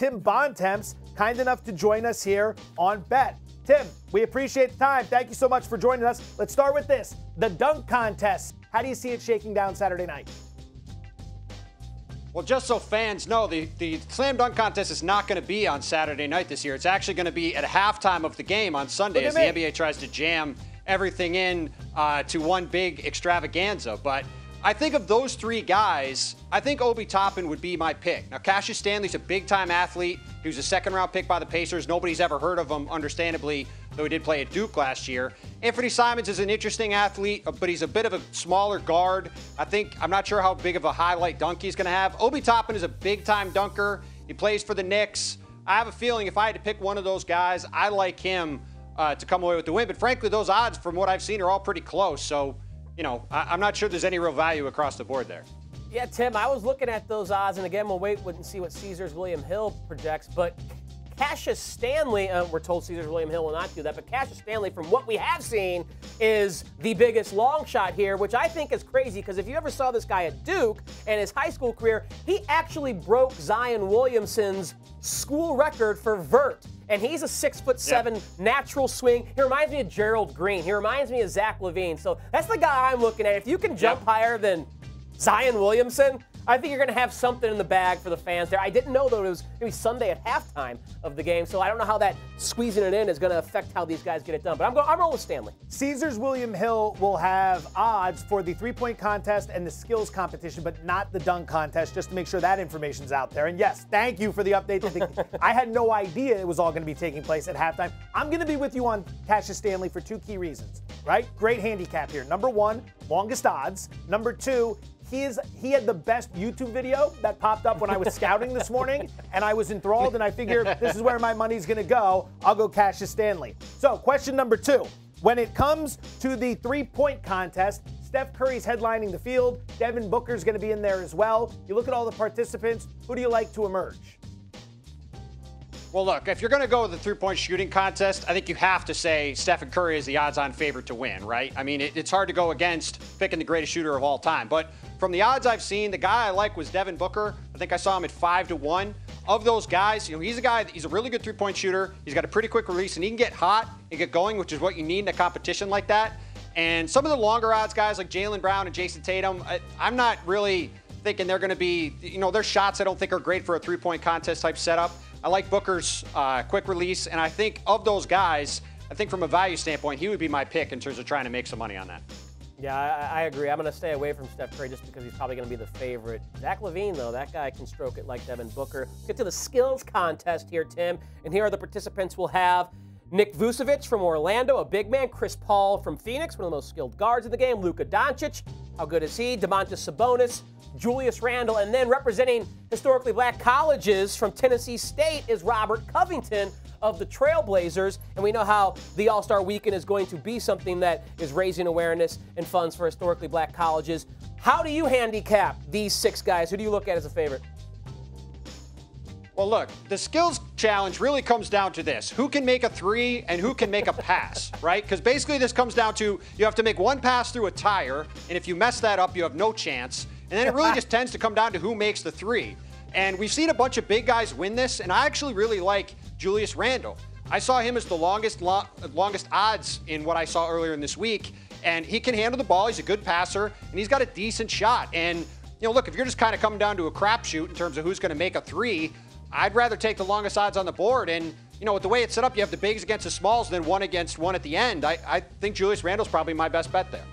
Tim Bontemps, kind enough to join us here on Bet. Tim, we appreciate the time. Thank you so much for joining us. Let's start with this, the dunk contest. How do you see it shaking down Saturday night? Well, just so fans know, the slam dunk contest is not going to be on Saturday night this year. It's actually going to be at halftime of the game on Sunday as the NBA tries to jam everything in to one big extravaganza. But I think of those three guys, I think Obi Toppin would be my pick. Now, Cassius Stanley's a big-time athlete. He was a second-round pick by the Pacers. Nobody's ever heard of him, understandably, though he did play at Duke last year. Anthony Simons is an interesting athlete, but he's a bit of a smaller guard. I'm not sure how big of a highlight dunk he's going to have. Obi Toppin is a big-time dunker. He plays for the Knicks. I have a feeling if I had to pick one of those guys, I like him to come away with the win. But frankly, those odds, from what I've seen, are all pretty close. So, you know, I'm not sure there's any real value across the board there. Yeah, Tim, I was looking at those odds, and again, we'll wait and see what Caesars William Hill projects. But Cassius Stanley, we're told Caesars William Hill will not do that, but Cassius Stanley, from what we have seen, is the biggest long shot here, which I think is crazy because if you ever saw this guy at Duke and his high school career, he actually broke Zion Williamson's school record for vert. And he's a 6'7" natural swing. He reminds me of Gerald Green. He reminds me of Zach LaVine. So that's the guy I'm looking at. If you can jump higher than Zion Williamson, I think you're going to have something in the bag for the fans there. I didn't know, though, it was going to be Sunday at halftime of the game, so I don't know how that squeezing it in is going to affect how these guys get it done. But I'm rolling with Stanley. Caesars William Hill will have odds for the three-point contest and the skills competition, but not the dunk contest, just to make sure that information's out there. And yes, thank you for the update. I had no idea it was all going to be taking place at halftime. I'm going to be with you on Cassius Stanley for two key reasons, right? Great handicap here. Number one, longest odds. Number two, he had the best YouTube video that popped up when I was scouting this morning, and I was enthralled, and I figured this is where my money's going to go. I'll go Cassius Stanley. So question number two, when it comes to the three-point contest, Steph Curry's headlining the field. Devin Booker's going to be in there as well. You look at all the participants. Who do you like to emerge? Well, look, if you're going to go with the three-point shooting contest, I think you have to say Stephen Curry is the odds-on favorite to win, right? I mean, it's hard to go against picking the greatest shooter of all time. But from the odds I've seen, the guy I like was Devin Booker. I think I saw him at 5-1. Of those guys, you know, he's a really good three-point shooter. He's got a pretty quick release, and he can get hot and get going, which is what you need in a competition like that. And some of the longer odds guys like Jaylen Brown and Jason Tatum, I'm not really thinking they're going to be, you know, their shots I don't think are great for a three-point contest type setup. I like Booker's quick release, and I think of those guys, I think from a value standpoint, he would be my pick in terms of trying to make some money on that. Yeah, I agree. I'm going to stay away from Steph Curry just because he's probably going to be the favorite. Zach LaVine, though, that guy can stroke it like Devin Booker. Let's get to the skills contest here, Tim, and here are the participants we'll have. Nick Vucevic from Orlando, a big man. Chris Paul from Phoenix, one of the most skilled guards in the game. Luka Doncic, how good is he? Domantas Sabonis, Julius Randle, and then representing historically black colleges from Tennessee State is Robert Covington of the Trailblazers. And we know how the All-Star Weekend is going to be something that is raising awareness and funds for historically black colleges. How do you handicap these six guys? Who do you look at as a favorite? Well, look, the skills challenge really comes down to this. Who can make a three and who can make a pass, right? Because basically this comes down to you have to make one pass through a tire, and if you mess that up, you have no chance. And then it really just tends to come down to who makes the three. And we've seen a bunch of big guys win this, and I actually really like Julius Randle. I saw him as the longest odds in what I saw earlier in this week, and he can handle the ball. He's a good passer, and he's got a decent shot. And, you know, look, if you're just kind of coming down to a crapshoot in terms of who's going to make a three, I'd rather take the longest odds on the board. And, you know, with the way it's set up, you have the bigs against the smalls, then one against one at the end. I think Julius Randle's probably my best bet there.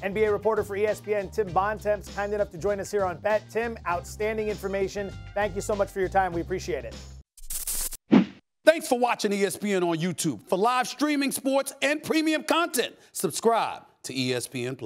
NBA reporter for ESPN, Tim Bontemps, kind enough to join us here on Bet. Tim, outstanding information. Thank you so much for your time. We appreciate it. Thanks for watching ESPN on YouTube. For live streaming, sports, and premium content, subscribe to ESPN+.